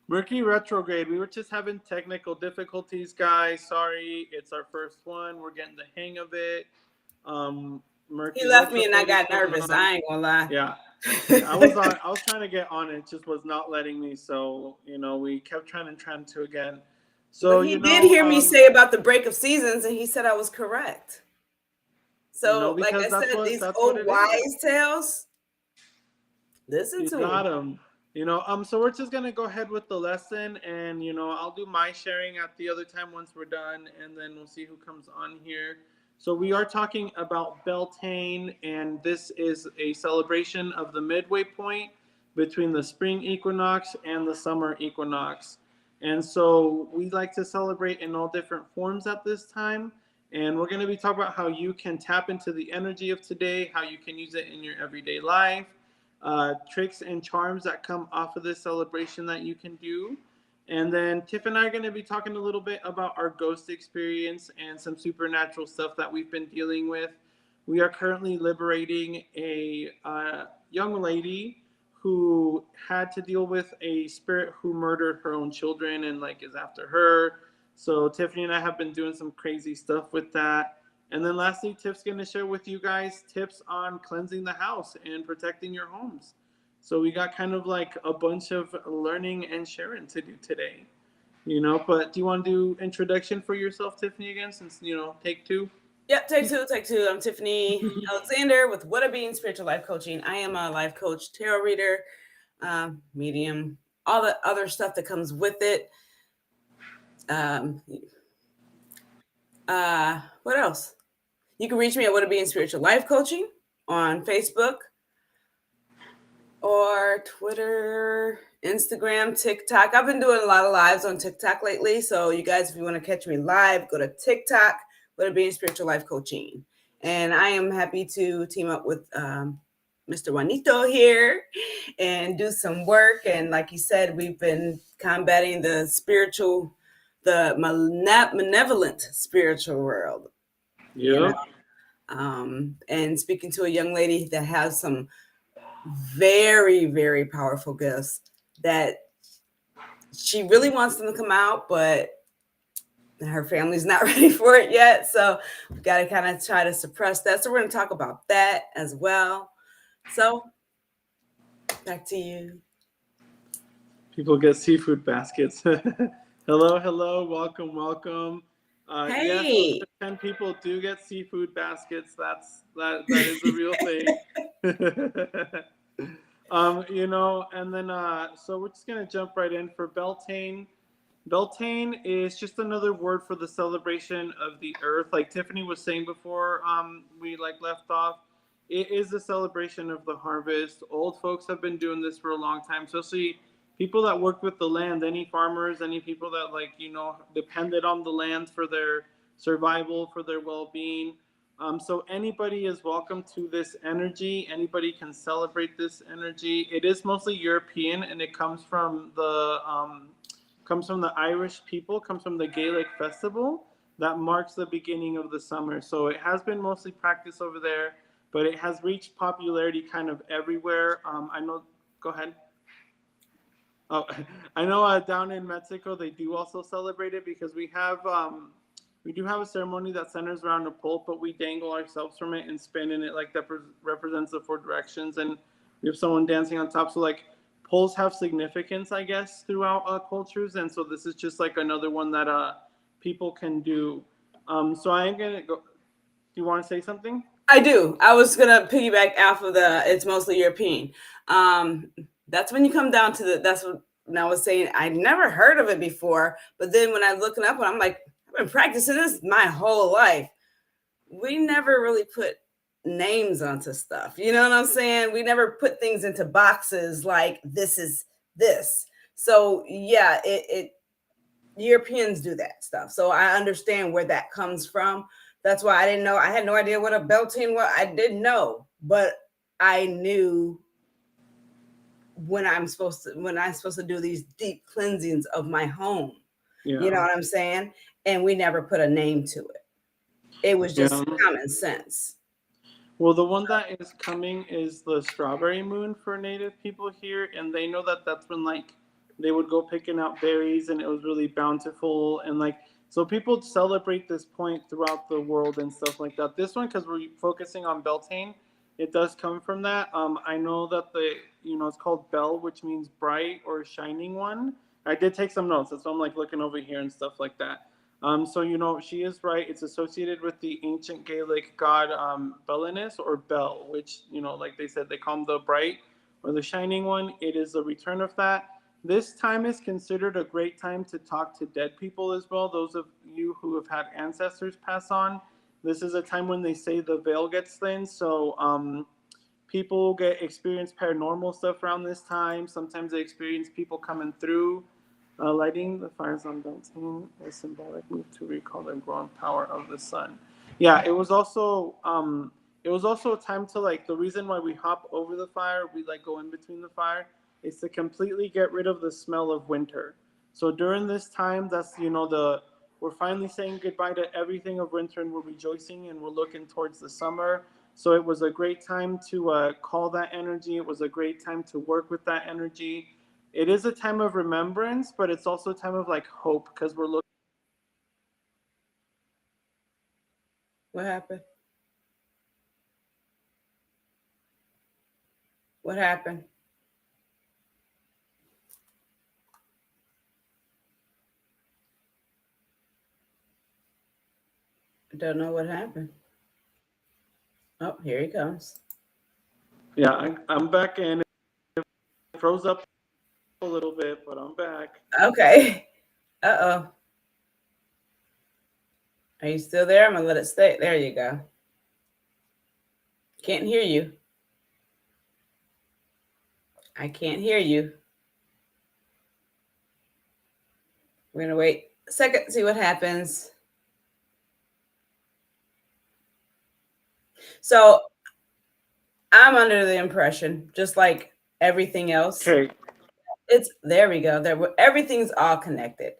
Mercury retrograde. We were just having technical difficulties, guys. Sorry, it's our first one. We're getting the hang of it. He Mercury left me and I retrograde is got going nervous. on. I ain't gonna lie. Yeah, yeah. I was on. I was trying to get on it. It just was not letting me. So we kept trying and trying to again. But So he did hear me say about the break of seasons, and he said I was correct. So, like because I said, these that's what old it is. wise tales, listen You to got them. them. So we're just gonna go ahead with the lesson, and I'll do my sharing at the other time once we're done, and then we'll see who comes on here. So we are talking about Beltane, and this is a celebration of the midway point between the spring equinox and the summer equinox. And so we like to celebrate in all different forms at this time. And we're going to be talking about how you can tap into the energy of today, how you can use it in your everyday life, tricks and charms that come off of this celebration that you can do. And then Tiff and I are going to be talking a little bit about our ghost experience and some supernatural stuff that we've been dealing with. We are currently liberating a young lady who had to deal with a spirit who murdered her own children and like is after her. So Tiffany and I have been doing some crazy stuff with that. And then lastly, Tiff's going to share with you guys tips on cleansing the house and protecting your homes. So we got kind of like a bunch of learning and sharing to do today. But do you want to do introduction for yourself, Tiffany, again, since, take two? Yep, take two, take two. I'm Tiffany Alexander with What a Being Spiritual Life Coaching. I am a life coach, tarot reader, medium, all the other stuff that comes with it. Um, what else? You can reach me at What a Being Spiritual Life Coaching on Facebook or Twitter, Instagram, TikTok. I've been doing a lot of lives on TikTok lately. So you guys, if you want to catch me live, go to TikTok, What a Being Spiritual Life Coaching. And I am happy to team up with Mr. Juanito here and do some work. And like you said, we've been combating the malevolent spiritual world. Yep. And speaking to a young lady that has some very, very powerful gifts that she really wants them to come out, but her family's not ready for it yet. So we've got to kind of try to suppress that. So we're going to talk about that as well. So back to you. People get seafood baskets. Hello, hello, welcome, welcome. Yes, Hey. 10 people do get seafood baskets. That is a real thing. And then so we're just gonna jump right in for Beltane. Beltane is just another word for the celebration of the earth. Like Tiffany was saying before, we like left off. It is a celebration of the harvest. Old folks have been doing this for a long time, especially people that work with the land. Any farmers, any people that depended on the land for their survival, for their well-being. So anybody is welcome to this energy. Anybody can celebrate this energy. It is mostly European, and it comes from the Irish people, comes from the Gaelic festival that marks the beginning of the summer. So it has been mostly practiced over there, but it has reached popularity kind of everywhere. I know. Go ahead. Oh, I know down in Mexico they do also celebrate it because we do have a ceremony that centers around a pole, but we dangle ourselves from it and spin in it like that represents the four directions, and we have someone dancing on top. So like poles have significance, I guess, throughout cultures, and so this is just like another one that people can do. So I am gonna go. Do you want to say something? I do. I was gonna piggyback off of it's mostly European. That's when you come down to that's what when I was saying I never heard of it before, but then when I look it up, I'm like, I've been practicing this my whole life. We never really put names onto stuff. You know what I'm saying? We never put things into boxes like this is this. So yeah, it Europeans do that stuff. So I understand where that comes from. That's why I didn't know. I had no idea what a Beltane was. I didn't know, but I knew when I'm supposed to do these deep cleansings of my home. Yeah. You know what I'm saying? And we never put a name to it. It was just common sense. Well, the one that is coming is the strawberry moon for native people here, and they know that that's when like they would go picking out berries, and it was really bountiful, and like so people celebrate this point throughout the world and stuff like that. This one, because we're focusing on Beltane, it does come from that. I know that it's called Bel, which means bright or shining one. I did take some notes, that's why I'm like looking over here and stuff like that. So she is right. It's associated with the ancient Gaelic god Belinus or Bel, which like they said, they call him the bright or the shining one. It is the return of that. This time is considered a great time to talk to dead people as well. Those of you who have had ancestors pass on, this is a time when they say the veil gets thin. So people get experience paranormal stuff around this time. Sometimes they experience people coming through. Lighting the fires on Beltane is symbolic move to recall the growing power of the sun. Yeah, it was also a time to like the reason why we hop over the fire, we like go in between the fire, is to completely get rid of the smell of winter. So during this time, that's the we're finally saying goodbye to everything of winter and we're rejoicing and we're looking towards the summer. So it was a great time to call that energy. It was a great time to work with that energy. It is a time of remembrance, but it's also a time of like hope because we're looking. What happened? What happened? I don't know what happened. Oh, here he comes. Yeah, I'm back in. It froze up a little bit, but I'm back. Okay. Uh-oh. Are you still there? I'm gonna let it stay. There you go. Can't hear you. I can't hear you. We're gonna wait a second, see what happens. So I'm under the impression, just like everything else, Okay. it's there we go. Everything's all connected.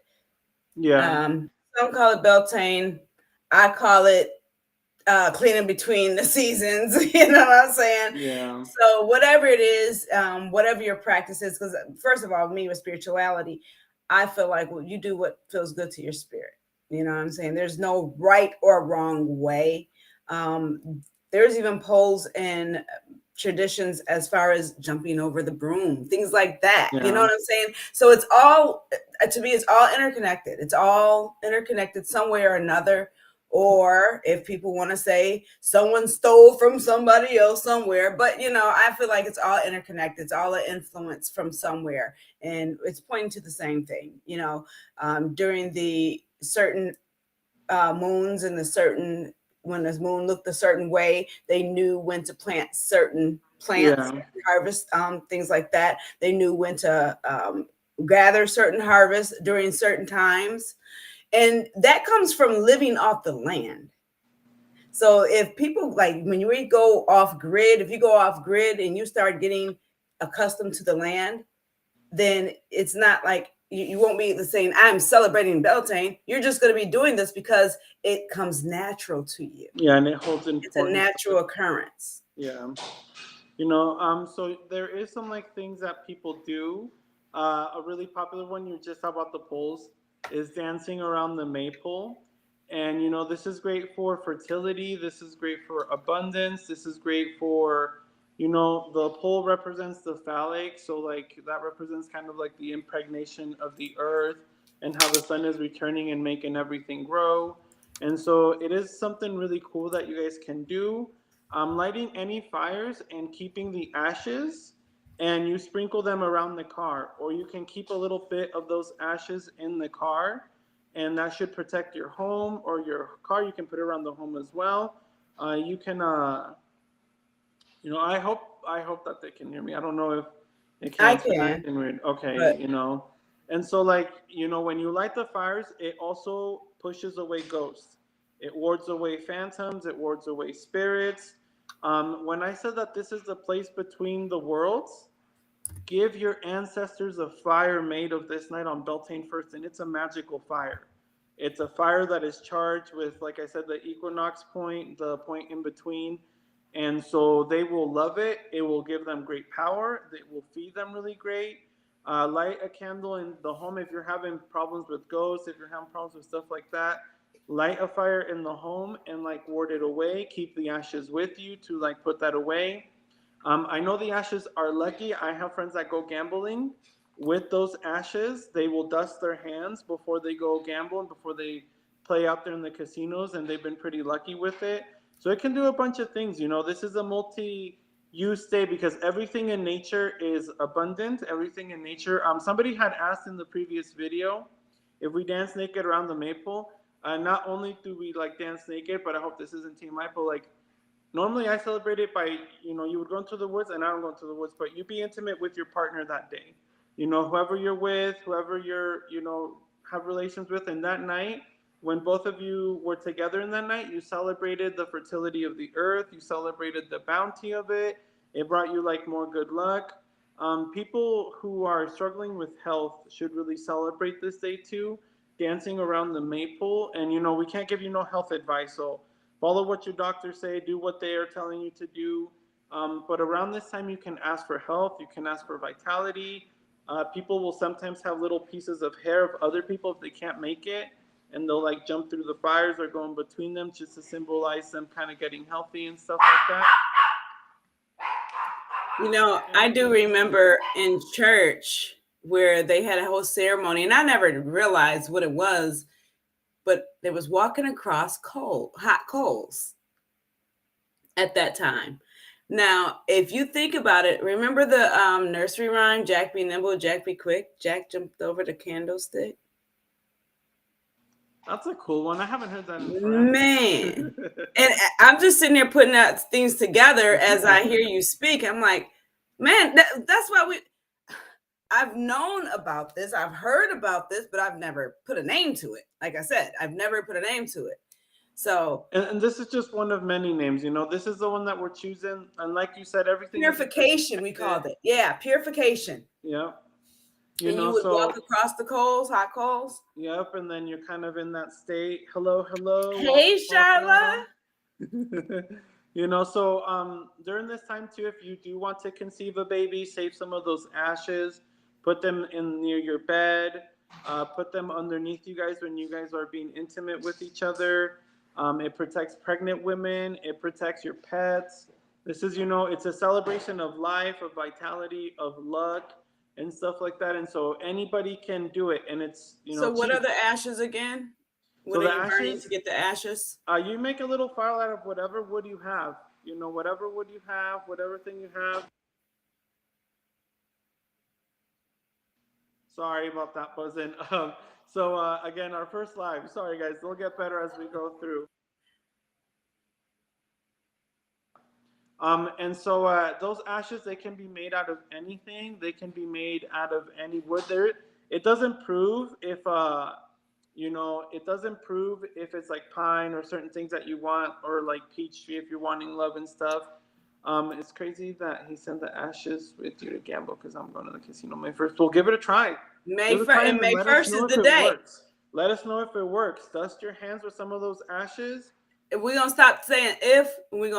Yeah. Some call it Beltane. I call it cleaning between the seasons. You know what I'm saying? Yeah. So whatever it is, whatever your practice is, because first of all, me with spirituality, I feel like you do what feels good to your spirit. You know what I'm saying? There's no right or wrong way. There's even polls and traditions as far as jumping over the broom, things like that. You know Yeah. what I'm saying? So it's all, to me, it's all interconnected. It's all interconnected some way or another. Or if people want to say someone stole from somebody else somewhere, but I feel like it's all interconnected. It's all an influence from somewhere, and it's pointing to the same thing. During the certain moons and the certain when the moon looked a certain way, they knew when to plant certain plants, Yeah. harvest things like that. They knew when to gather certain harvests during certain times, and that comes from living off the land. So if people like when you go off grid, if you go off grid and you start getting accustomed to the land, then it's not like you won't be the saying I'm celebrating Beltane. You're just going to be doing this because it comes natural to you. Yeah, and it holds It's a importance. natural occurrence. Yeah. So there is some like things that people do. A really popular one you just saw about the poles is dancing around the maypole. And this is great for fertility, this is great for abundance, this is great for the pole represents the phallic, so like that represents kind of like the impregnation of the earth and how the sun is returning and making everything grow. And so it is something really cool that you guys can do. Lighting any fires and keeping the ashes, and you sprinkle them around the car, or you can keep a little bit of those ashes in the car, and that should protect your home or your car. You can put it around the home as well. You can, I hope that they can hear me. I don't know if it I can. It's can, acting weird. Okay, but and so like when you light the fires, it also pushes away ghosts. It wards away phantoms. It wards away spirits. When I said that this is the place between the worlds, give your ancestors a fire made of this night on Beltane first, and it's a magical fire. It's a fire that is charged with, like I said, the equinox point, the point in between, And so they will love it. It will give them great power. It will feed them really great. Light a candle in the home if you're having problems with ghosts, if you're having problems with stuff like that. Light a fire in the home and like ward it away. Keep the ashes with you to like put that away. I know the ashes are lucky. I have friends that go gambling with those ashes. They will dust their hands before they go gamble and before they play out there in the casinos, and they've been pretty lucky with it. So it can do a bunch of things. You know, this is a multi-use day because everything in nature is abundant. Everything in nature. Somebody had asked in the previous video if we dance naked around the maple. Not only do we like dance naked, but I hope this isn't Team Maple. Like normally I celebrate it by, you would go into the woods and I don't go into the woods, but you be intimate with your partner that day. Whoever you're with, whoever have relations with, and that night, when both of you were together in that night, you celebrated the fertility of the earth, you celebrated the bounty of it. It brought you like more good luck. People who are struggling with health should really celebrate this day too, dancing around the maple. And we can't give you no health advice, so follow what your doctors say, do what they are telling you to do. But around this time, you can ask for health, you can ask for vitality. People will sometimes have little pieces of hair of other people if they can't make it, and they'll like jump through the fires or go in between them just to symbolize them kind of getting healthy and stuff like that. I do remember in church where they had a whole ceremony, and I never realized what it was, but they was walking across hot coals at that time. Now, if you think about it, remember the nursery rhyme, Jack be nimble, Jack be quick, Jack jumped over the candlestick? That's a cool one. I haven't heard that in forever. Man. And I'm just sitting there putting out things together as I hear you speak. I'm like, man, that's why I've known about this. I've heard about this, but I've never put a name to it. Like I said, I've never put a name to it. So, and this is just one of many names. This is the one that we're choosing. And like you said, everything purification, we called it. Yeah, purification. Yeah. And you would walk across the coals, hot coals. Yep, and then you're kind of in that state. Hello. Hey, Charla. So during this time too, if you do want to conceive a baby, save some of those ashes, put them in near your bed, put them underneath you guys when you guys are being intimate with each other. It protects pregnant women. It protects your pets. This is, it's a celebration of life, of vitality, of luck, and stuff like that. And so anybody can do it. And it's, So what are the ashes again? What are you burning to get the ashes? You make a little fire out of whatever wood you have. Whatever wood you have, whatever thing you have. Sorry about that, buzzing. So again, our first live. Sorry, guys. They'll get better as we go through. And so those ashes, they can be made out of anything. They can be made out of any wood. It doesn't prove if it doesn't prove if it's like pine or certain things that you want, or like peach tree if you're wanting love and stuff. It's crazy that he sent the ashes with you to gamble because I'm going to the casino May 1st. We'll give it a try. May 1st is the day. Let us know if it works. Dust your hands with some of those ashes. If we're gonna stop saying if, we're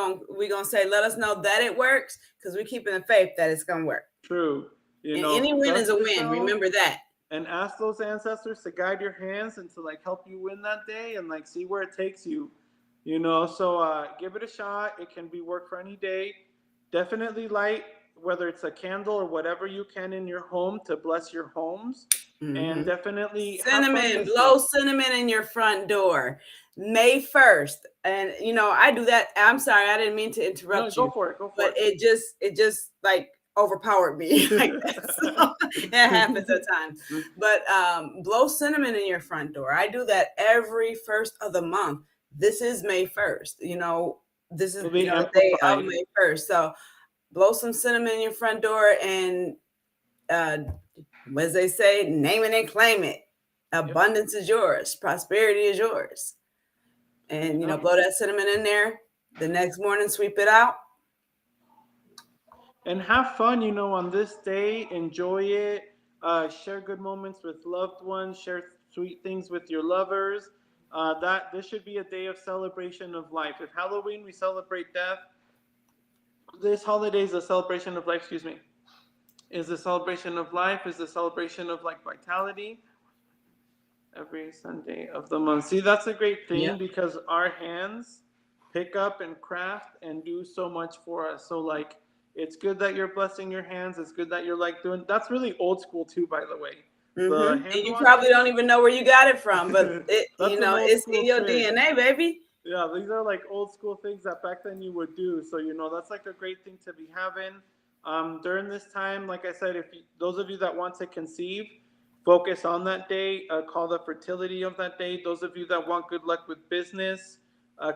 gonna say let us know that it works, because we're keeping the faith that it's gonna work. True. Any win is a win. Remember that. And ask those ancestors to guide your hands and to like help you win that day and like see where it takes you. So give it a shot. It can be work for any day. Definitely light, whether it's a candle or whatever you can in your home to bless your homes. Mm-hmm. And definitely blow cinnamon in your front door. May 1st. And I do that. I'm sorry, I didn't mean to interrupt you. Go for it. But it just like overpowered me like that. So it happens at times. But blow cinnamon in your front door. I do that every first of the month. This is May 1st. This is the day of May 1st. So blow some cinnamon in your front door, and as they say, name it and claim it. Abundance is yours. Prosperity is yours. And blow that cinnamon in there. The next morning, sweep it out. And have fun, on this day. Enjoy it. Share good moments with loved ones. Share sweet things with your lovers. This should be a day of celebration of life. If Halloween, we celebrate death, this holiday is a celebration of life. Excuse me. Is a celebration of life. Is a celebration of like vitality. Every Sunday of the month. See, that's a great thing Yep. because our hands pick up and craft and do so much for us. So like it's good that you're blessing your hands. It's good that you're like doing that's really old school too, by the way. Mm-hmm. The And hand you probably washing. don't even know where you got it from, but That's an old it's school in your trick. DNA, baby. Yeah, these are like old school things that back then you would do. So that's like a great thing to be having. During this time, like I said, if you, those of you that want to conceive, focus on that day. Call the fertility of that day. Those of you that want good luck with business,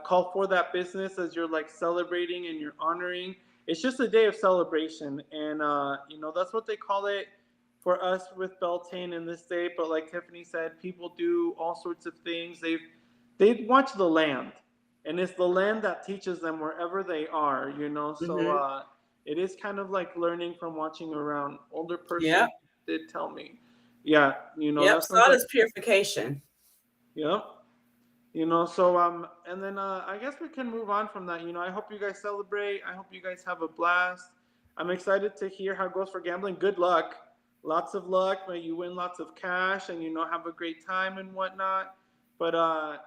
call for that business as you're like celebrating and you're honoring. It's just a day of celebration, and that's what they call it for us with Beltane in this day. But like Tiffany said, people do all sorts of things. They watch the land, and it's the land that teaches them wherever they are. So Mm-hmm. it is kind of like learning from watching around. Older person Yep. did tell me. Yeah, Yep. that sounds Salt like. is purification. Yep. So and then I guess we can move on from that. I hope you guys celebrate. I hope you guys have a blast. I'm excited to hear how it goes for gambling. Good luck. Lots of luck. May you win lots of cash and have a great time and whatnot. But I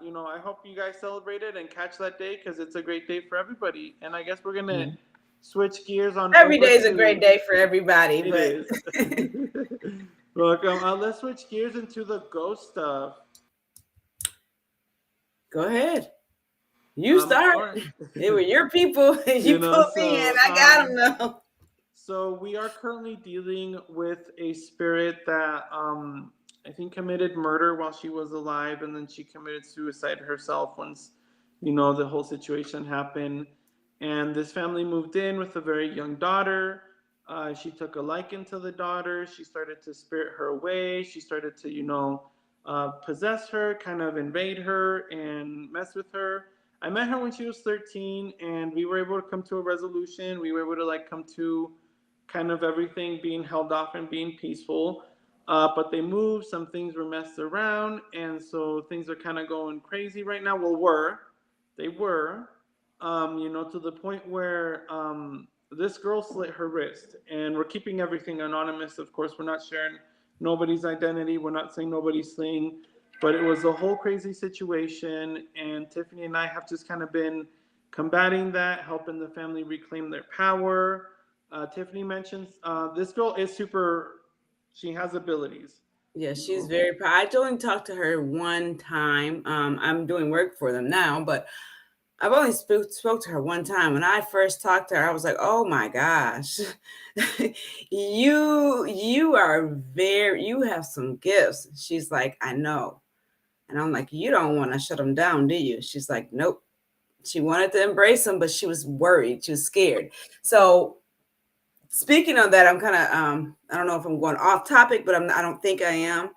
hope you guys celebrate it and catch that day because it's a great day for everybody. And I guess we're gonna Yeah. switch gears on Every over day is a great to day for everybody, it but is. Welcome. Let's switch gears into the ghost stuff. go ahead. You start. All right. They were your people, and you you know, put me in. so I got them now. so we are currently dealing with a spirit that I think committed murder while she was alive, and then she committed suicide herself once the whole situation happened. And this family moved in with a very young daughter. She took a liking to the daughter. She started to spirit her away. She started to possess her, kind of invade her and mess with her. I met her when she was 13, and we were able to come to a resolution. We were able to like come to kind of everything being held off and being peaceful. But they moved, some things were messed around, and so things are kind of going crazy right now. Well, they were, to the point where this girl slit her wrist, and we're keeping everything anonymous. Of course, we're not sharing nobody's identity. We're not saying nobody's thing, but it was a whole crazy situation, and Tiffany and I have just kind of been combating that, helping the family reclaim their power. Tiffany mentions this girl is super. She has abilities. Yeah, she's very proud. I only talked to her one time. I'm doing work for them now, but I've only spoke to her one time. When I first talked to her, I was like, "Oh my gosh, you have some gifts." She's like, "I know," and I'm like, "You don't want to shut them down, do you?" She's like, "Nope." She wanted to embrace them, but she was worried. She was scared. So speaking of that, I'm kind of I don't know if I'm going off topic, but I don't think I am.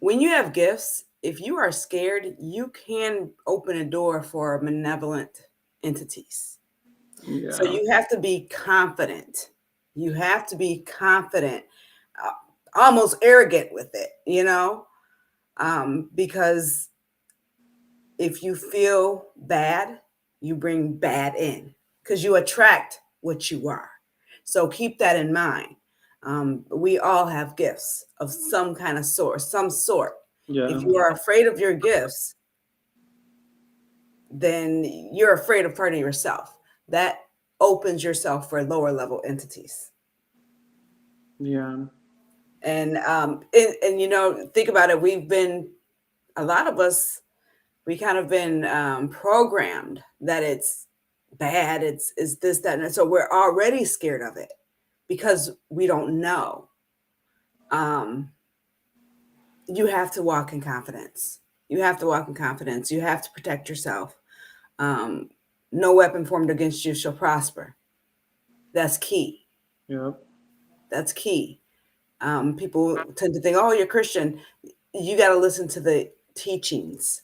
When you have gifts, if you are scared, you can open a door for malevolent entities. So Yeah. you have to be confident. You have to be confident, uh, almost arrogant with it, because if you feel bad, you bring bad in because you attract what you are. So keep that in mind. We all have gifts of some kind of sort, some sort. If Yeah. you are afraid of your gifts, then you're afraid of part of yourself. That opens yourself for lower level entities. Yeah. And think about it. A lot of us, we kind of been programmed that it's bad, it's this, that, and so we're already scared of it because we don't know. Um, you have to walk in confidence. You have to walk in confidence. You have to protect yourself. Um, no weapon formed against you shall prosper. That's key. Yeah. That's key. People tend to think, oh, you're Christian. You got to listen to the teachings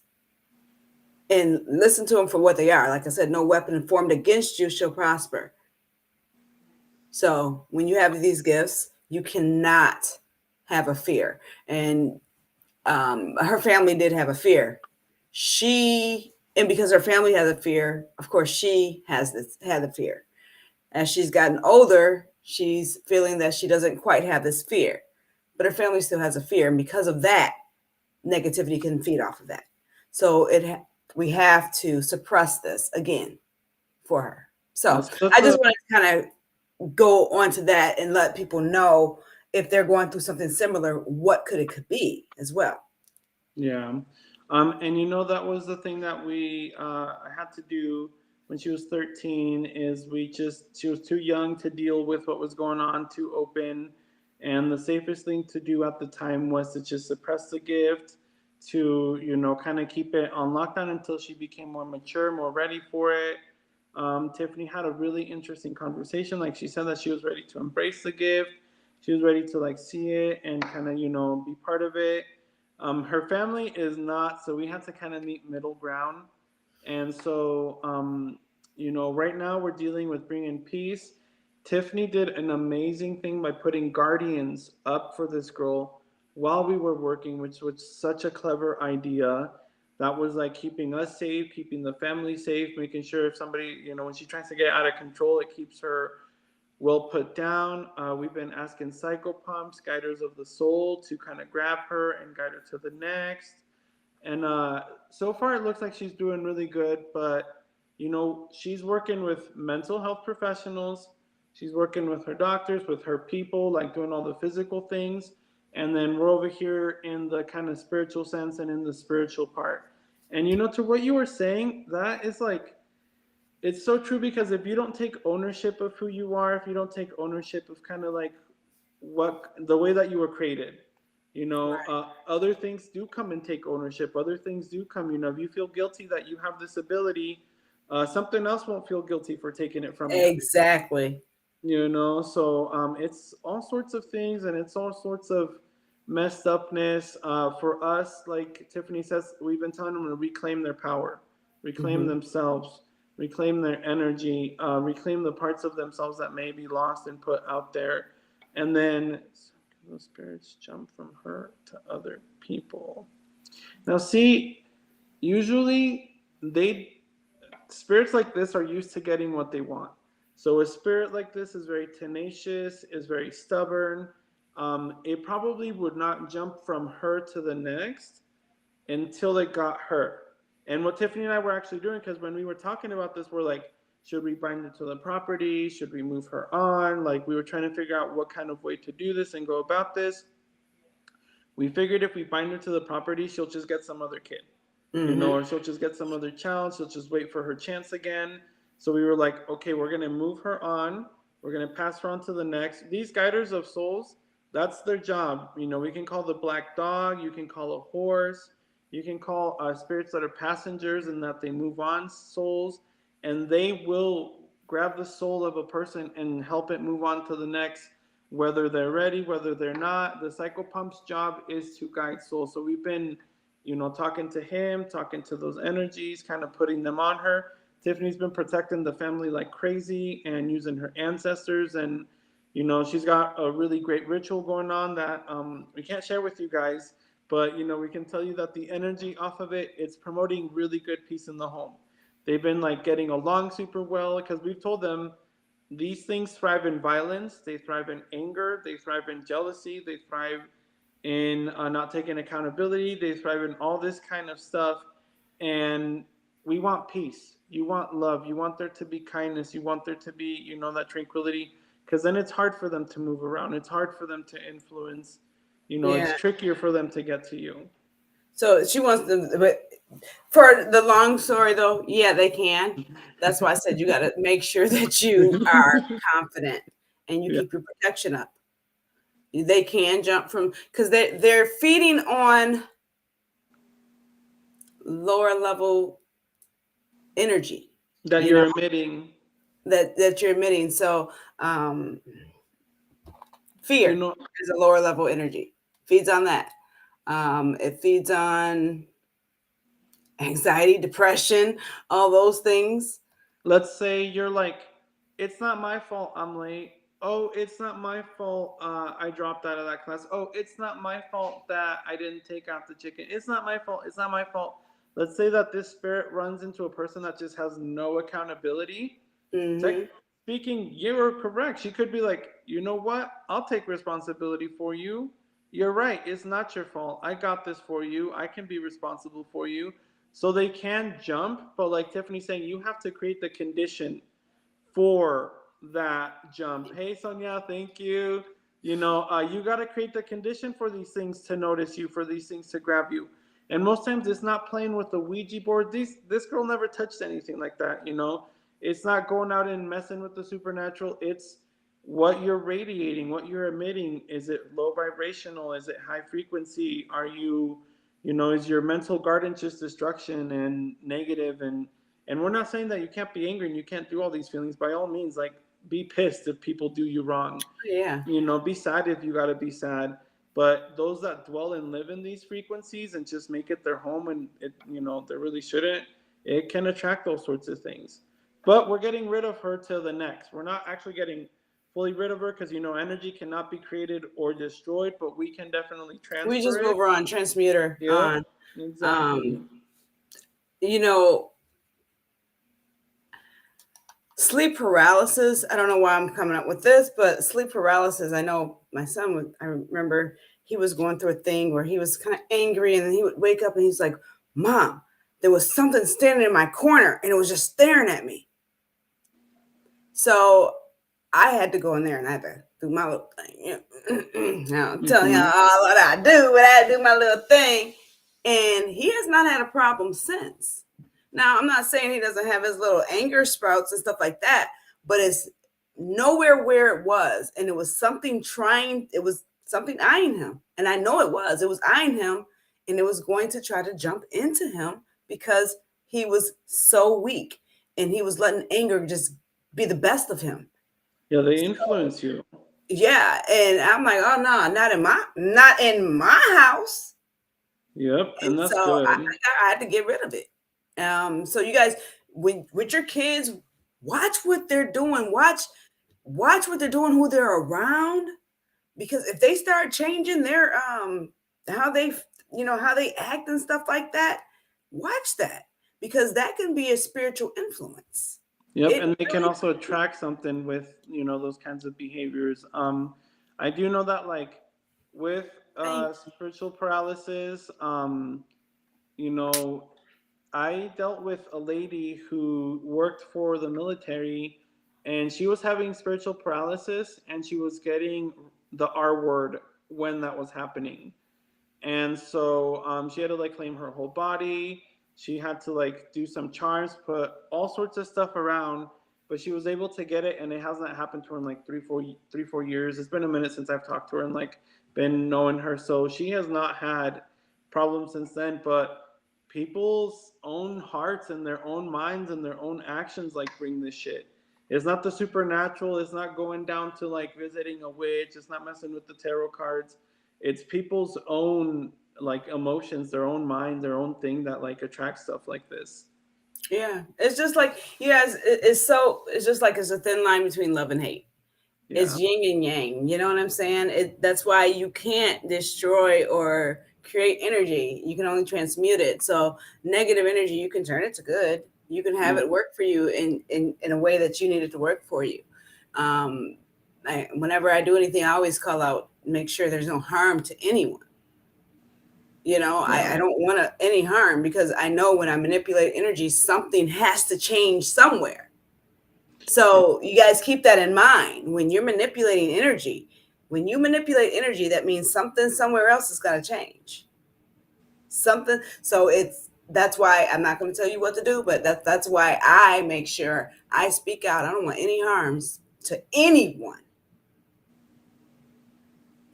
and listen to them for what they are. Like I said, no weapon formed against you shall prosper. So when you have these gifts, you cannot have a fear. And her family did have a fear. And because her family has a fear, of course, she had the fear. As she's gotten older, she's feeling that she doesn't quite have this fear, but her family still has a fear, and because of that, negativity can feed off of that. So we have to suppress this again for her. So Such I a just want to kind of go onto that and let people know if they're going through something similar, what could be as well. Yeah. And you know that was the thing that we had to do when she was 13 is she was too young to deal with what was going on, too open, and the safest thing to do at the time was to just suppress the gift, to kind of keep it on lockdown until she became more mature, more ready for it. Tiffany had a really interesting conversation. Like she said that she was ready to embrace the gift, she was ready to like see it and kind of be part of it. Her family is not, so we had to kind of meet middle ground. And so, right now we're dealing with bringing peace. Tiffany did an amazing thing by putting guardians up for this girl while we were working, which was such a clever idea. That was like keeping us safe, keeping the family safe, making sure if somebody, when she tries to get out of control, it keeps her well put down. We've been asking psychopumps, guiders of the soul, to kind of grab her and guide her to the next. And so far, it looks like she's doing really good. But she's working with mental health professionals. She's working with her doctors, with her people, like doing all the physical things. And then we're over here in the kind of spiritual sense and in the spiritual part. And to what you were saying, that is like it's so true because if you don't take ownership of who you are, if you don't take ownership of kind of like what the way that you were created, other things do come and take ownership. Other things do come. If you feel guilty that you have this ability, something else won't feel guilty for taking it from you. Exactly. So it's all sorts of things and it's all sorts of messed upness. For us, like Tiffany says, we've been telling them to reclaim their power, reclaim Mm-hmm. themselves, reclaim their energy, reclaim the parts of themselves that may be lost and put out there. And then those spirits jump from her to other people. Now see, usually they spirits like this are used to getting what they want. So a spirit like this is very tenacious, is very stubborn. It probably would not jump from her to the next until it got her. And what Tiffany and I were actually doing, because when we were talking about this, we're like, should we bind it to the property? Should we move her on? Like we were trying to figure out what kind of way to do this and go about this. We figured if we bind her to the property, she'll just get some other kid, Mm-hmm. or she'll just get some other child. She'll just wait for her chance again. So we were like, okay, we're gonna move her on. We're gonna pass her on to the next. These guiders of souls, that's their job. We can call the black dog. You can call a horse. You can call spirits that are passengers and that they move on souls, and they will grab the soul of a person and help it move on to the next, whether they're ready, whether they're not. The psychopump's job is to guide souls. So we've been, talking to him, talking to those energies, kind of putting them on her. Tiffany's been protecting the family like crazy and using her ancestors. And, she's got a really great ritual going on that we can't share with you guys. But, we can tell you that the energy off of it, it's promoting really good peace in the home. They've been like getting along super well because we've told them these things thrive in violence, they thrive in anger, they thrive in jealousy, they thrive in not taking accountability, they thrive in all this kind of stuff. And we want peace, you want love, you want there to be kindness, you want there to be that tranquility, because then it's hard for them to move around, it's hard for them to influence, it's Yeah. trickier for them to get to you. So she wants them, but for the long story though, yeah, they can. That's why I said you got to make sure that you are confident and you Yeah. keep your protection up. They can jump from because they're feeding on lower level energy, That you know, you're emitting. that you're emitting. So you fear know is a lower level energy. Feeds on that. It feeds on anxiety, depression, all those things. let's say you're like, it's not my fault I'm late. Oh, it's not my fault I dropped out of that class. Oh, it's not my fault that I didn't take out the chicken. It's not my fault. It's not my fault. Let's say that this spirit runs into a person that just has no accountability. Mm-hmm. speaking, you're correct. She could be like, you know what? I'll take responsibility for you. You're right. It's not your fault. I got this for you. I can be responsible for you. So they can jump, but like Tiffany's saying, you have to create the condition for that jump. Hey, Sonia, thank you. You got to create the condition for these things to notice you, for these things to grab you. And most times it's not playing with the Ouija board. This girl never touched anything like that. It's not going out and messing with the supernatural. It's what you're radiating, what you're emitting. Is it low vibrational? Is it high frequency? Is your mental garden just destruction and negative? And we're not saying that you can't be angry and you can't do all these feelings. By all means, like, be pissed if people do you wrong. Yeah. Be sad if you gotta be sad. But those that dwell and live in these frequencies and just make it their home, and they really shouldn't, it can attract those sorts of things. But we're getting rid of her to the next. We're not actually getting fully rid of her because energy cannot be created or destroyed, but we can definitely We transfer just it. move her on, transmuter Yep, on. exactly. You know, sleep paralysis. I don't know why I'm coming up with this, but sleep paralysis. I know my son would, I remember he was going through a thing where he was kind of angry and then he would wake up and he's like, Mom, there was something standing in my corner and it was just staring at me. So I had to go in there and I had to do my little thing. I'm telling y'all what I do, but I do my little thing. And he has not had a problem since. Now, I'm not saying he doesn't have his little anger sprouts and stuff like that, but it's nowhere where it was. And it was something eyeing him. And I know it was eyeing him and it was going to try to jump into him because he was so weak and he was letting anger just be the best of him. Yeah, they influence you. Yeah, and I'm like, oh no, not in my house. Yep, And and that's so good. I had to get rid of it. So you guys, with your kids, watch what they're doing. Watch what they're doing, who they're around, because if they start changing their how they how they act and stuff like that, watch that because that can be a spiritual influence. Yep, It and they can really also attract something with those kinds of behaviors. I do know that, like, with can. spiritual paralysis, you know, I dealt with a lady who worked for the military, and she was having spiritual paralysis, and she was getting the R word when that was happening. And so she had to like claim her whole body. She had to like do some charms, put all sorts of stuff around, but she was able to get it, and it hasn't happened to her in like 3 4 years. It's been a minute since I've talked to her and like been knowing her, so she has not had problems since then. But people's own hearts and their own minds and their own actions like bring this shit. It's not the supernatural. It's not going down to like visiting a witch. It's not messing with the tarot cards. It's people's own like emotions, their own mind, their own thing that like attracts stuff like this. Yeah, it's just like you guys. It's just like it's a thin line between love and hate. It's Yeah. yin and yang. You know what I'm saying? That's why you can't destroy or create energy. You can only transmute it. So negative energy, you can turn it to good. You can have Yeah. it work for you in a way that you need it to work for you. Um, whenever I do anything, I always call out, make sure there's no harm to anyone. Yeah. I don't want any harm because I know when I manipulate energy, something has to change somewhere. Yeah. So you guys keep that in mind when you're manipulating energy. When you manipulate energy, that means something somewhere else has got to change. Something. So that's why I'm not going to tell you what to do, but that's why I make sure I speak out. I don't want any harms to anyone.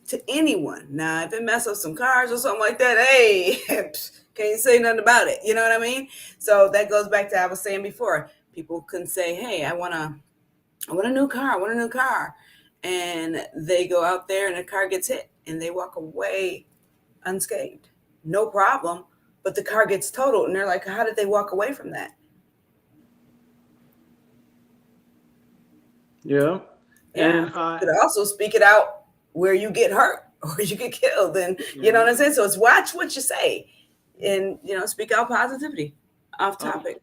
To anyone. Now, if it mess up some cars or something like that, hey, can't say nothing about it. You know what I mean? So that goes back to I was saying before. People can say, "Hey, I want a new car. I want a new car," and they go out there and the car gets hit and they walk away unscathed, no problem. But the car gets totaled, and they're like, "How did they walk away from that?" Yeah. Yeah, And you could also speak it out where you get hurt or you get killed, and you know yeah. what I'm saying. So it's watch what you say, and speak out positivity. Off Um topic.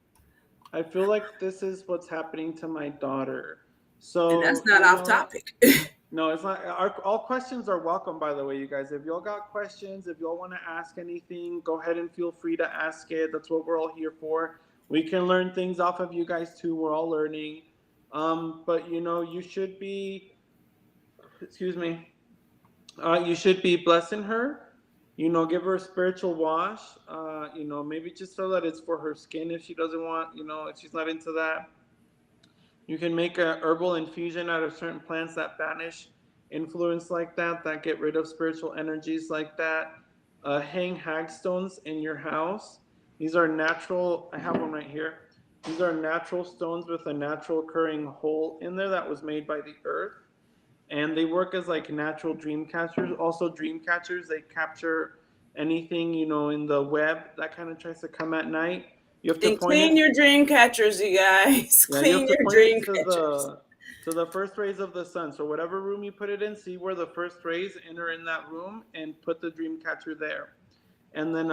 I feel like this is what's happening to my daughter. And that's So, not off topic. no, it's not. All questions are welcome, by the way, you guys. If y'all got questions, if y'all want to ask anything, go ahead and feel free to ask it. That's what we're all here for. We can learn things off of you guys too. We're all learning. But you should be, excuse me, you should be blessing her. Give her a spiritual wash. Maybe just so that it's for her skin if she doesn't want, if she's not into that. You can make a herbal infusion out of certain plants that banish influence like that get rid of spiritual energies like that. Hang hagstones in your house. These are natural. I have one right here. These are natural stones with a natural occurring hole in there that was made by the earth, and they work as like natural dream catchers. Also, dream catchers, they capture anything in the web that kind of tries to come at night. You have to And point it. clean your dream catchers, you guys. Yeah, you have Clean to your point it dream to catchers. the first rays of the sun. So whatever room you put it in, see where the first rays enter in that room, and put the dream catcher there. And then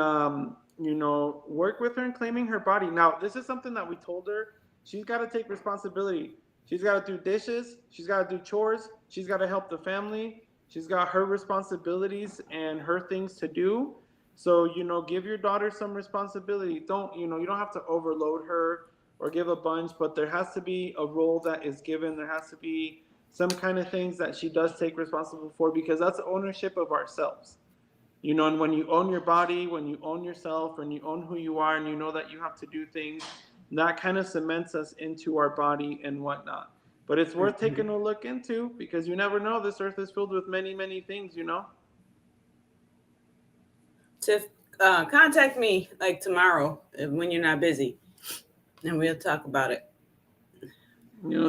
work with her in claiming her body. Now, this is something that we told her. She's got to take responsibility. She's got to do dishes. She's got to do chores. She's got to help the family. She's got her responsibilities and her things to do. So, give your daughter some responsibility. You don't have to overload her or give a bunch, but there has to be a role that is given. There has to be some kind of things that she does take responsibility for, because that's ownership of ourselves. And when you own your body, when you own yourself, and you own who you are, and you know that you have to do things, that kind of cements us into our body and whatnot. But it's worth taking a look into, because you never know. This earth is filled with many, many things. To contact me like tomorrow when you're not busy, and we'll talk about it.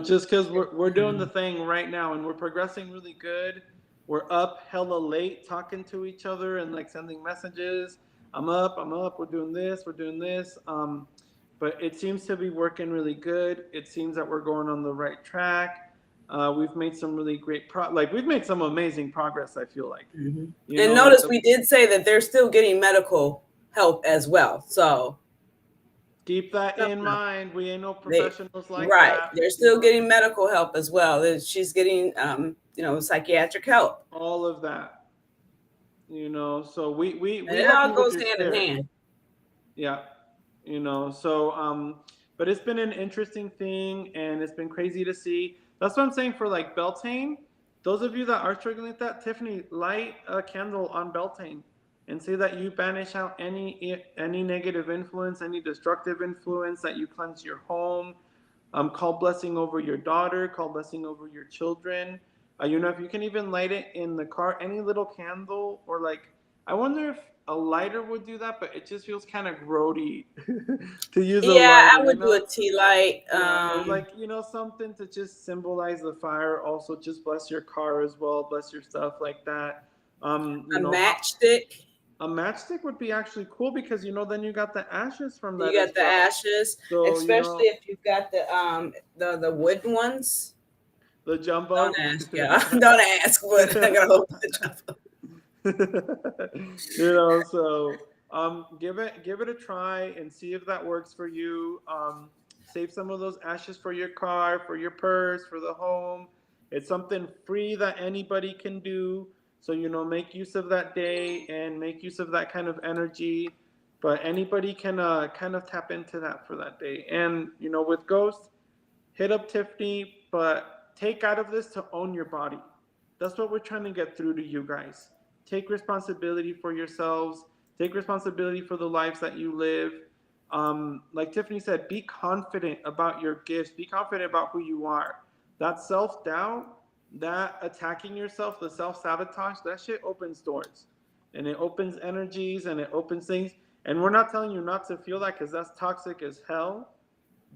Just because we're doing the thing right now, and we're progressing really good. We're up hella late talking to each other and like sending messages. I'm up. We're doing this. We're doing this. But it seems to be working really good. It seems that we're going on the right track. We've made some really great we've made some amazing progress. I feel like, Mm-hmm. you And know, like notice the we did say that they're still getting medical help as well. So keep that in mind. We ain't no they professionals like right, that. they're still getting medical help as well. She's getting psychiatric help, All of that. So we and it help all you with goes your hand in spirit. hand. Yeah. So but it's been an interesting thing, and it's been crazy to see. That's what I'm saying for like Beltane. Those of you that are struggling with that, Tiffany, light a candle on Beltane and say that you banish out any negative influence, any destructive influence, that you cleanse your home. Call blessing over your daughter, call blessing over your children. If you can even light it in the car, any little candle, or like, I wonder if a lighter would do that, but it just feels kind of grody to use a Yeah, lighter, I would do a tea light. Yeah, or like, something to just symbolize the fire. Also, just bless your car as well, bless your stuff like that. A matchstick. A matchstick would be actually cool, because then you got the ashes from that You as got the well. ashes, So especially if you've got the wooden ones. the Don't jumbo. ask, yeah. Don't ask, but I gotta hold the jumbo. So give it a try and see if that works for you. Save some of those ashes for your car, for your purse, for the home. It's something free that anybody can do. So make use of that day and make use of that kind of energy. But anybody can kind of tap into that for that day. And with Ghost, hit up Tiffany, but take out of this to own your body. That's what we're trying to get through to you guys. Take responsibility for yourselves. Take responsibility for the lives that you live. Like Tiffany said, be confident about your gifts. Be confident about who you are. That self doubt, that attacking yourself, the self sabotage, that shit opens doors, and it opens energies, and it opens things. And we're not telling you not to feel that, because that's toxic as hell.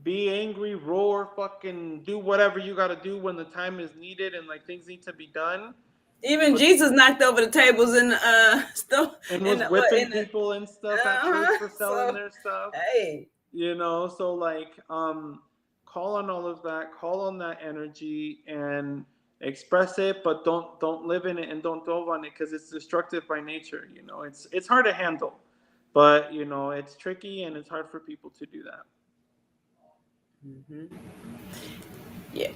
Be angry, roar, fucking do whatever you got to do when the time is needed and like things need to be done. Even But Jesus knocked over the tables and stuff and in was the what whipping in the people and stuff at church for selling so their stuff. hey. So like call on all of that, call on that energy and express it, but don't live in it and don't dwell on it, because it's destructive by nature. It's hard to handle, but it's tricky and it's hard for people to do that. Mm-hmm. Yeah.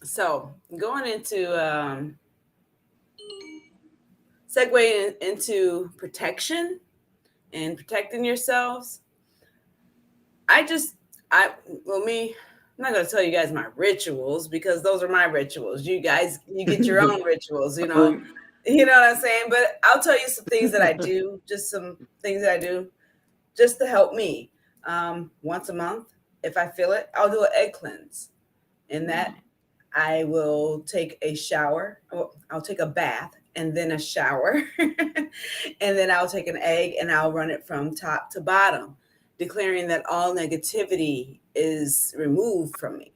So going into segue into protection and protecting yourselves. I just, I, well, me, I'm not going to tell you guys my rituals because those are my rituals. You guys, you get your own rituals, Oh, you know what I'm saying? But I'll tell you some things that I do, just some things that I do just to help me. Once a month, if I feel it, I'll do an egg cleanse. In that, I will take a shower. I'll take a bath and then a shower. And then I'll take an egg and I'll run it from top to bottom, declaring that all negativity is removed from me.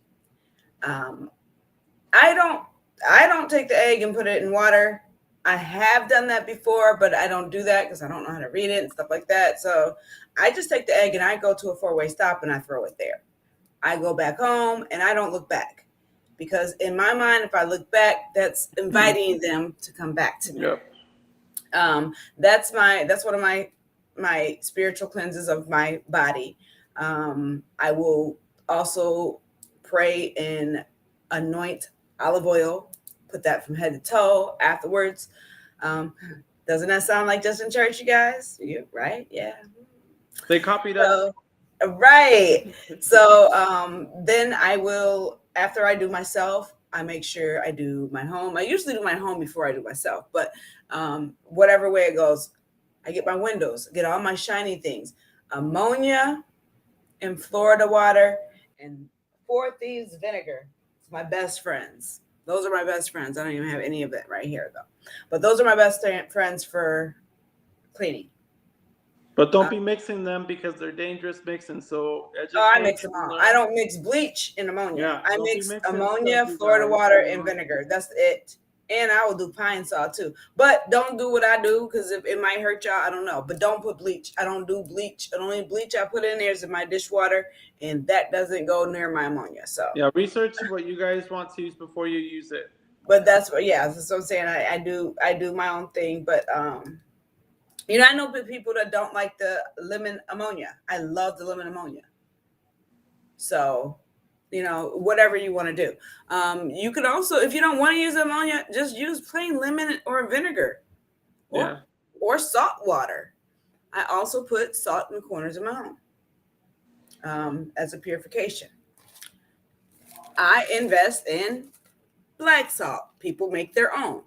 Um, I don't I don't take the egg and put it in water. I have done that before, but I don't do that because I don't know how to read it and stuff like that. So I just take the egg and I go to a four-way stop and I throw it there. I go back home and I don't look back because in my mind, if I look back, that's inviting them to come back to me. yep. That's one of my spiritual cleanses of my body. I will also pray and anoint olive oil, put that from head to toe afterwards. Um, doesn't that sound like just in church, you guys? You right? Yeah. They copied us. So, right. So then I will, after I do myself, I make sure I do my home. I usually do my home before I do myself, but whatever way it goes, I get my windows, get all my shiny things, ammonia and Florida water and Four Thieves vinegar. It's my best friends. Those are my best friends. I don't even have any of it right here though, but those are my best friends for cleaning. But don't Uh, be mixing them because they're dangerous mixing. So Oh, I educate mix them and all. I learn. don't mix bleach and ammonia. Yeah, I don't be mix mixing stuff, ammonia, you Florida guys. water, and vinegar. That's it. And I will do pine salt too. But don't do what I do because if it might hurt y'all, I don't know. But don't put bleach. I don't do bleach. The only bleach I put in there is in my dishwater, and that doesn't go near my ammonia. So, Yeah, research what you guys want to use before you use it. but that's what, yeah. That's what I'm saying. I do my own thing. But I know people that don't like the lemon ammonia. I love the lemon ammonia. So, whatever you want to do. You can also, if you don't want to use ammonia, just use plain lemon or vinegar or Yeah. salt water. I also put salt in the corners of my home as a purification. I invest in black salt. People make their own.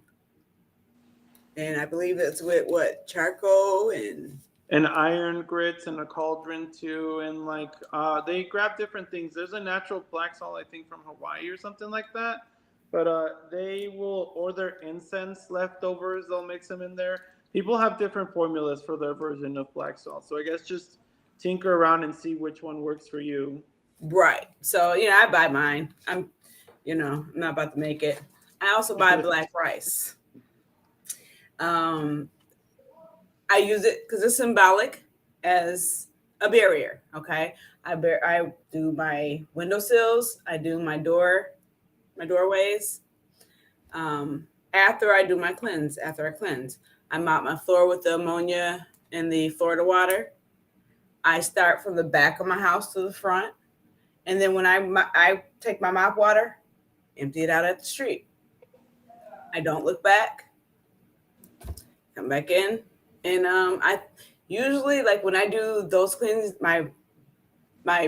And I believe it's with what? Charcoal and And iron grits and a cauldron too, and like they grab different things. There's a natural black salt I think from Hawaii or something like that. But they will order incense leftovers. They'll mix them in there. People have different formulas for their version of black salt. So I guess just tinker around and see which one works for you. right. So, I buy mine. I'm not about to make it. I also buy black rice. Um, I use it because it's symbolic as a barrier. Okay, I do my windowsills. I do my doorways. After I do my cleanse, after I cleanse, I mop my floor with the ammonia and the Florida water. I start from the back of my house to the front, and then when I take my mop water, empty it out at the street. I don't look back. Come back in, and I usually like when I do those cleans, my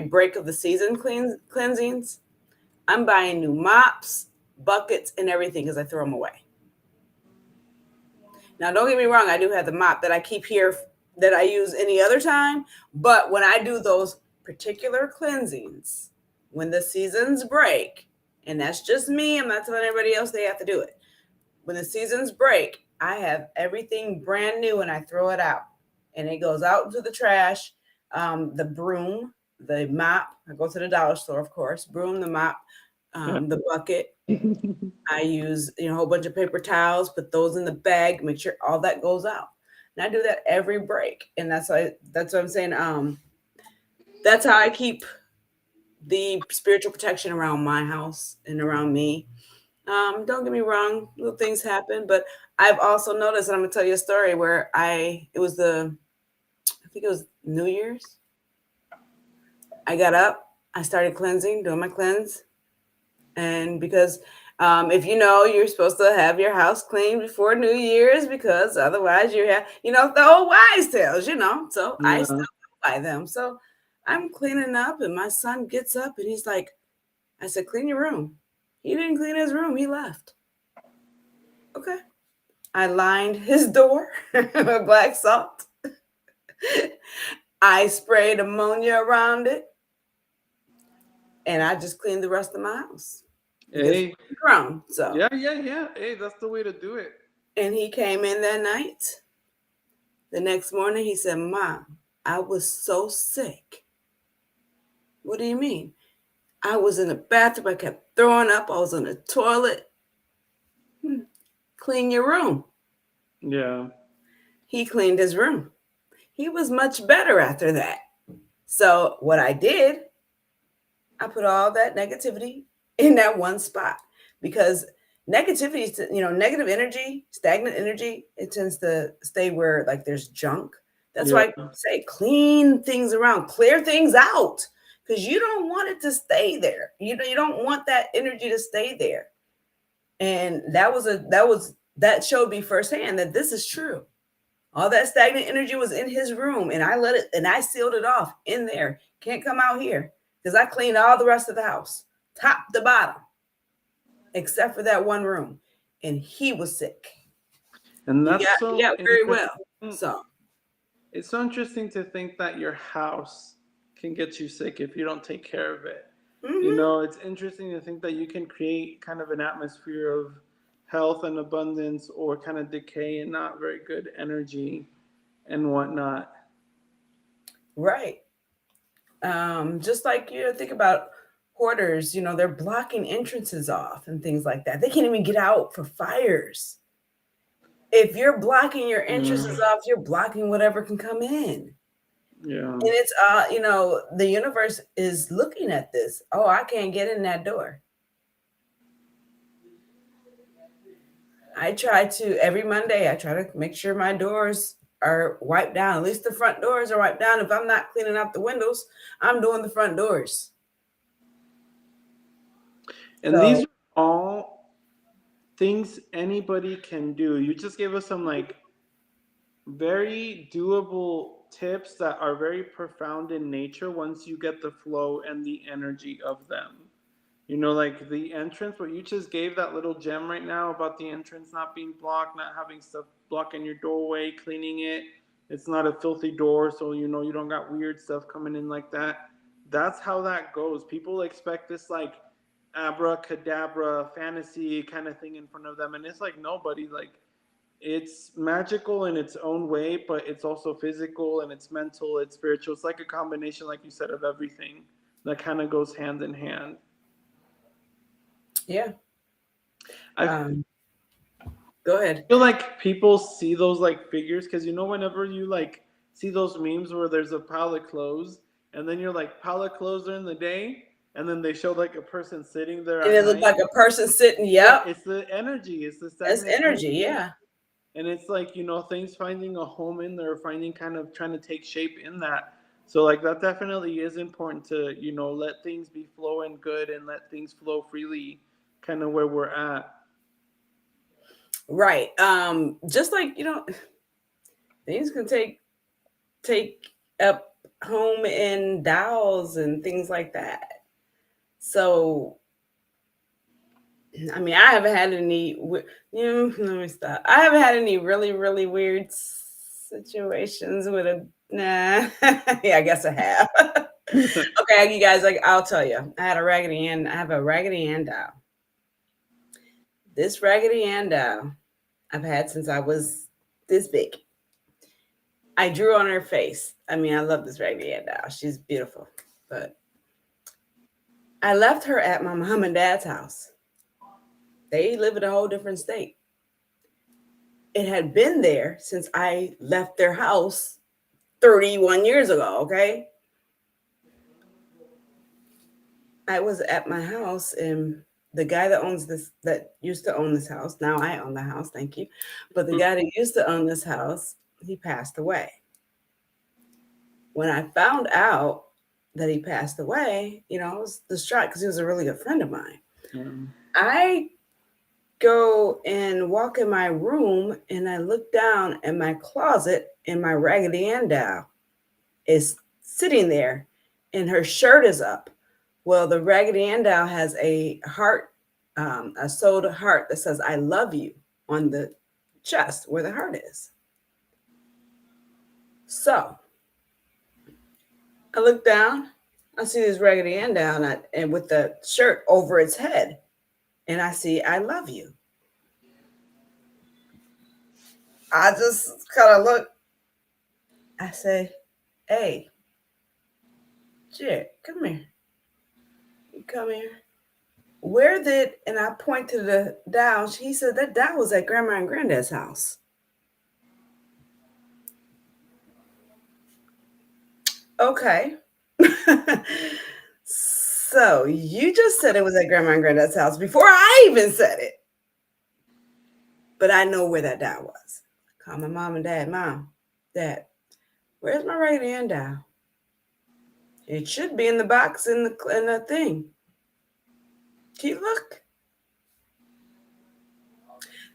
break of the season cleansings, I'm buying new mops, buckets, and everything because I throw them away. Now, don't get me wrong, I do have the mop that I keep here that I use any other time, but when I do those particular cleansings, when the seasons break, and that's just me, I'm not telling everybody else they have to do it. When the seasons break, I have everything brand new and I throw it out. And it goes out into the trash. The broom, the mop, I go to the dollar store, of course, broom, the mop, Yeah. the bucket. I use, a whole bunch of paper towels, put those in the bag, make sure all that goes out. And I do that every break. And that's what I'm saying. That's how I keep the spiritual protection around my house and around me. Don't get me wrong, little things happen, but I've also noticed, and I'm gonna tell you a story where I think it was New Year's. I got up, I started cleansing, doing my cleanse, and because If you know, you're supposed to have your house clean before New Year's because otherwise you have, the old wise tales, So I Yeah. still go by them. So I'm cleaning up, and my son gets up and he's like, I said, clean your room. He didn't clean his room, he left. Okay. I lined his door with black salt. I sprayed ammonia around it, and I just cleaned the rest of my house because Hey. he's grown. So, Yeah, yeah, yeah. Hey, that's the way to do it. and he came in that night. The next morning, he said, Mom, I was so sick. What do you mean? I was in the bathroom. I kept throwing up. I was on the toilet. Clean your room. Yeah. He cleaned his room. He was much better after that. So, what I did, I put all that negativity in that one spot because negativity, negative energy, stagnant energy, it tends to stay where like there's junk. That's Yeah. why I say clean things around, clear things out because you don't want it to stay there. You don't want that energy to stay there. And that showed me firsthand that this is true. All that stagnant energy was in his room, and I let it, and I sealed it off in there. Can't come out here because I cleaned all the rest of the house, top to bottom, except for that one room. And he was sick. And He that's got he so got very well. interesting. So, It's so interesting to think that your house can get you sick if you don't take care of it. hmm It's interesting to think that you can create kind of an atmosphere of health and abundance or kind of decay and not very good energy and whatnot. right. Just like think about hoarders. They're blocking entrances off and things like that. They can't even get out for fires. If you're blocking your entrances Yeah. off, you're blocking whatever can come in. Yeah. And it's the universe is looking at this. Oh, I can't get in that door. I try to every Monday, I try to make sure my doors are wiped down. At least the front doors are wiped down. If I'm not cleaning out the windows, I'm doing the front doors. And these So are all things anybody can do. You just gave us some like very doable tips that are very profound in nature once you get the flow and the energy of them. Like the entrance, what you just gave that little gem right now about the entrance not being blocked, not having stuff blocking your doorway, cleaning it. It's not a filthy door, so you don't got weird stuff coming in like that. That's how that goes. People expect this like abracadabra fantasy kind of thing in front of them, and it's like nobody like it's magical in its own way, but it's also physical and it's mental, it's spiritual. It's like a combination, like you said, of everything that kind of goes hand in hand. yeah. I Um, Go ahead. feel like people see those like figures because whenever you like see those memes where there's a pile of clothes and then you're like pile of clothes during the day and then they show like a person sitting there And at it looked night. like a person sitting. Yeah, Yep. it's the energy, it's the That's stagnant energy. energy. Yeah. And it's like things finding a home in there, finding kind of trying to take shape in that. So like that definitely is important to let things be flowing good and let things flow freely kind of where we're at. Right. Just like, things can take up home in dolls and things like that. So, I mean, I haven't had any. Let me stop. I haven't had any really, really weird situations with a. Nah, yeah, I guess I have. Okay, you guys, like I'll tell you, I had a Raggedy Ann. I have a Raggedy Ann doll. This Raggedy Ann doll I've had since I was this big. I drew on her face. I mean, I love this Raggedy Ann doll. She's beautiful, but I left her at my mom and dad's house. They live in a whole different state. It had been there since I left their house 31 years ago. Okay. I was at my house, and the guy that used to own this house, now I own the house, thank you. But the guy that used to own this house, he passed away. When I found out that he passed away, I was distraught because he was a really good friend of mine. Yeah. I go and walk in my room and I look down in my closet and my Raggedy Ann doll is sitting there and her shirt is up. Well, the Raggedy Ann doll has a heart, a sewed heart that says "I love you" on the chest where the heart is. So I look down, I see this Raggedy Ann doll and with the shirt over its head, and I see "I love you." I just kind of look. I say, "Hey, Jared, come here. Come here." Where did, and I point to the doll. He said that doll was at Grandma and Granddad's house. Okay. So you just said it was at Grandma and Granddad's house before I even said it. But I know where that doll was. Call my mom and dad. Mom, Dad, where's my right hand doll? It should be in the box in the thing. Can you look?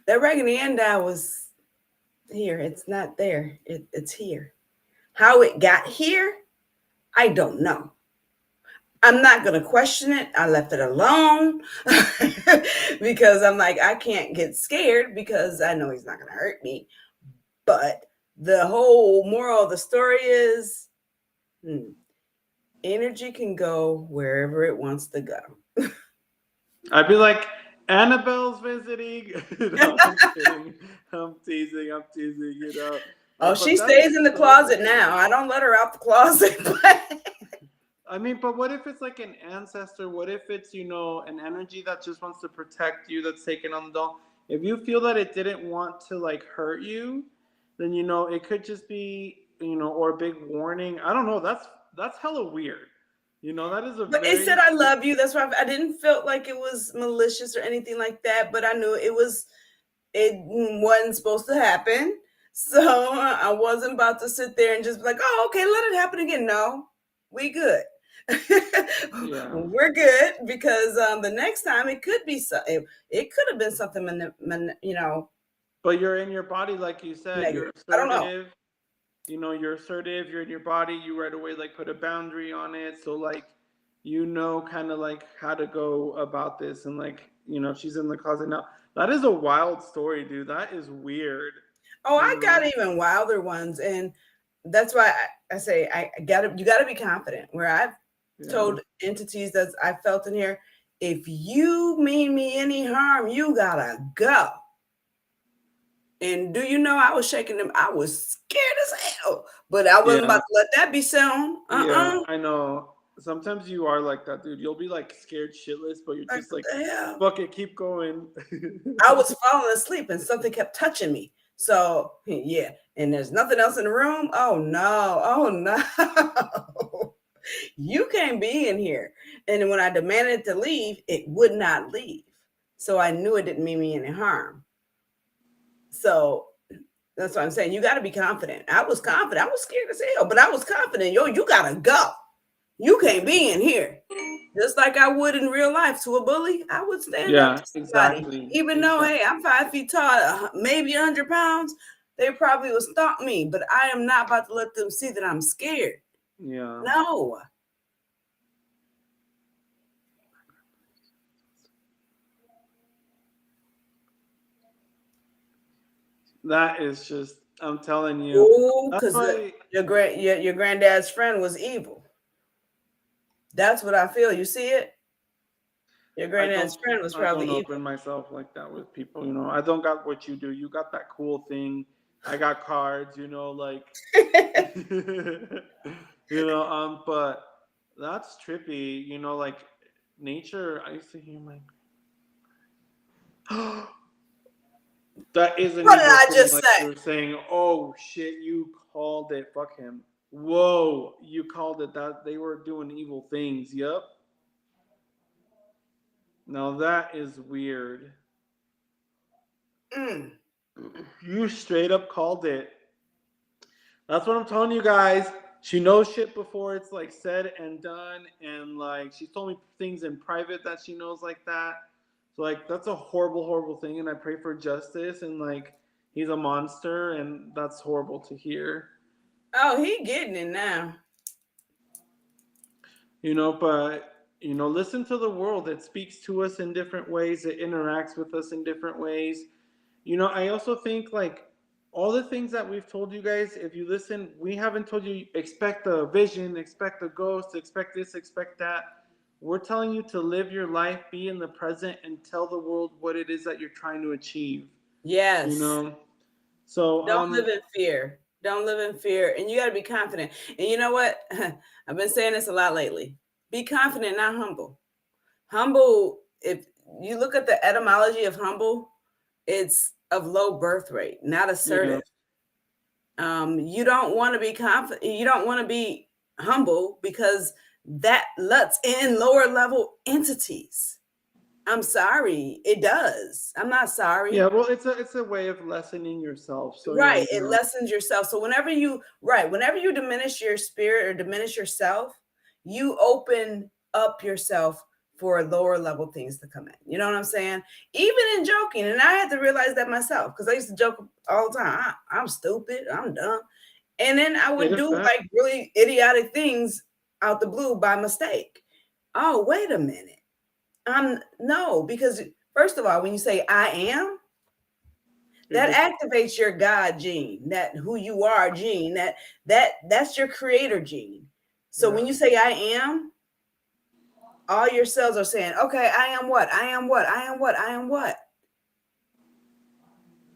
That Raggedy Ann doll was here. It's not there. It's here. How it got here, I don't know. I'm not going to question it. I left it alone because I'm like, I can't get scared because I know he's not going to hurt me. But the whole moral of the story is energy can go wherever it wants to go. I'd be like, Annabelle's visiting. No, I'm kidding. I'm teasing. I'm teasing. Oh, But she that is stays in the so closet weird. now. I don't let her out the closet. But I mean, but what if it's like an ancestor? What if it's, an energy that just wants to protect you that's taken on the doll? If you feel that it didn't want to like hurt you, then it could just be, or a big warning. I don't know. That's hella weird. That is a But it very said I love you. That's why I didn't feel like it was malicious or anything like that. But I knew it wasn't supposed to happen. So I wasn't about to sit there and just be like, oh, okay, let it happen again. No, we good. yeah. We're good because the next time it could be it could have been something But you're in your body, like you said. You're negative. I don't know. assertive. You're assertive. You're in your body. You right away like put a boundary on it. So like, kind of like how to go about this, and like, she's in the closet now. That is a wild story, dude. That is weird. Oh, You I got know. even wilder ones, and that's why I say you gotta be confident. Where I've Yeah. told entities that I felt in here, if you mean me any harm, you gotta go. And do you know I was shaking them? I was scared as hell, but I wasn't about Yeah. to let that be shown. Yeah. I know. Sometimes you are like that, dude. You'll be like scared shitless, but you're Like just what like, the hell? fuck it, keep going. I was falling asleep and something kept touching me. So yeah, and there's nothing else in the room. Oh no! Oh no! You can't be in here. And when I demanded to leave, it would not leave. So I knew it didn't mean me any harm. So that's what I'm saying. You got to be confident. I was confident. I was scared as hell, but I was confident. Yo, you got to go. You can't be in here. Just like I would in real life to a bully, I would stand up Yeah, to somebody. exactly. Even though, Exactly. hey, I'm 5 feet tall, maybe 100 pounds, they probably would stomp me, but I am not about to let them see that I'm scared. Yeah. No. That is just, I'm telling you. Oh, That's because why, your granddad's friend was evil. That's what I feel. You see it? Your I granddad's don't friend was I probably don't evil. open myself like that with people. I don't got what you do. You got that cool thing. I got cards. Like, but that's trippy. Like nature. I used to hear my. That is an What did evil I thing. just Like say? you were saying. Oh shit! You called it. Fuck him. Whoa! You called it. That they were doing evil things. Yep. Now that is weird. Mm. You straight up called it. That's what I'm telling you guys. She knows shit before it's like said and done, and like she's told me things in private that she knows like that. So like that's a horrible, horrible thing, and I pray for justice. And like he's a monster, and that's horrible to hear. Oh, he getting it now. But listen to the world. It speaks to us in different ways. It interacts with us in different ways. I also think like all the things that we've told you guys, if you listen, we haven't told you expect a vision, expect a ghost, expect this, expect that. We're telling you to live your life, be in the present, and tell the world what it is that you're trying to achieve. You Yes. know, so Don't live in fear. Don't live in fear. And you got to be confident. And you know what? I've been saying this a lot lately. Be confident, not humble. Humble, if you look at the etymology of humble, it's of low birth rate, not yeah, assertive. You don't want to be confident. You don't want to be humble because that lets in lower level entities. I'm sorry, it does. I'm not yeah. sorry. Well, it's a way of lessening yourself. So yeah, Right, it lessens yourself. So whenever you diminish your spirit or diminish yourself, you open up yourself for lower level things to come in. You know what I'm saying? Even in joking, and I had to realize that myself because I used to joke all the time. I'm stupid, I'm dumb, and then I it would do affects. like really idiotic things out the blue by mistake. Oh, wait a minute. No, because first of all, when you say I am, You're that just activates your God gene, that who you are gene, that's your creator gene. So yeah. when you say I am, all your cells are saying, okay, I am what? I am what? I am what? I am what?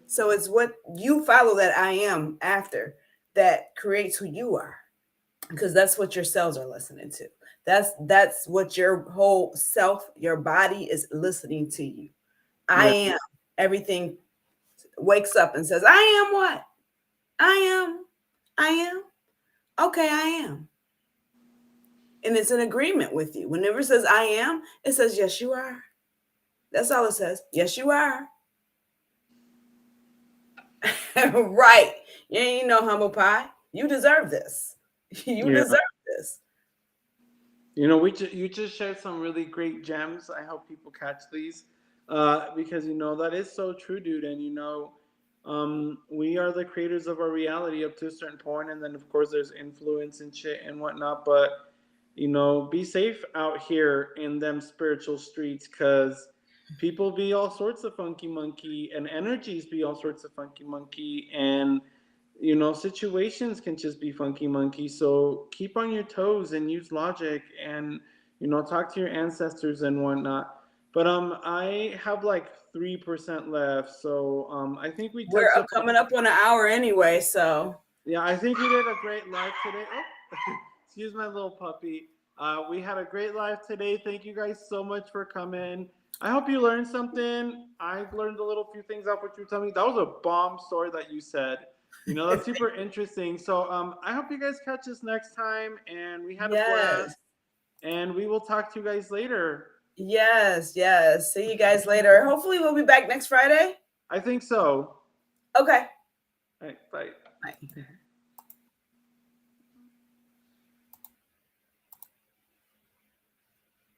So it's what you follow that I am after that creates who you are. Because that's what your cells are listening to. That's what your whole self, your body is listening to you. I Yeah. am. Everything wakes up and says, I am what? I am. I am. Okay, I am. And it's in agreement with you. Whenever it says I am, it says, yes, you are. That's all it says. Yes, you are. Right. You ain't no humble pie. You deserve this. You Yeah. deserve this. You just shared some really great gems. I hope people catch these, because that is so true, dude. And we are the creators of our reality up to a certain point, and then of course there's influence and shit and whatnot. But be safe out here in them spiritual streets, cause people be all sorts of funky monkey, and energies be all sorts of funky monkey, and situations can just be funky monkey. So keep on your toes and use logic, and talk to your ancestors and whatnot. But I have like 3% left, so I think we We're touched up. coming up on an hour anyway, so Yeah, I think we did a great live today. Oh, excuse my little puppy. We had a great live today. Thank you guys so much for coming. I hope you learned something. I learned a little few things off what you were telling me. That was a bomb story that you said. That's super interesting. So I hope you guys catch us next time. And we had a yes. blast. And we will talk to you guys later. Yes, yes. See you guys later. Hopefully we'll be back next Friday. I think so. Okay. All right, bye. Bye.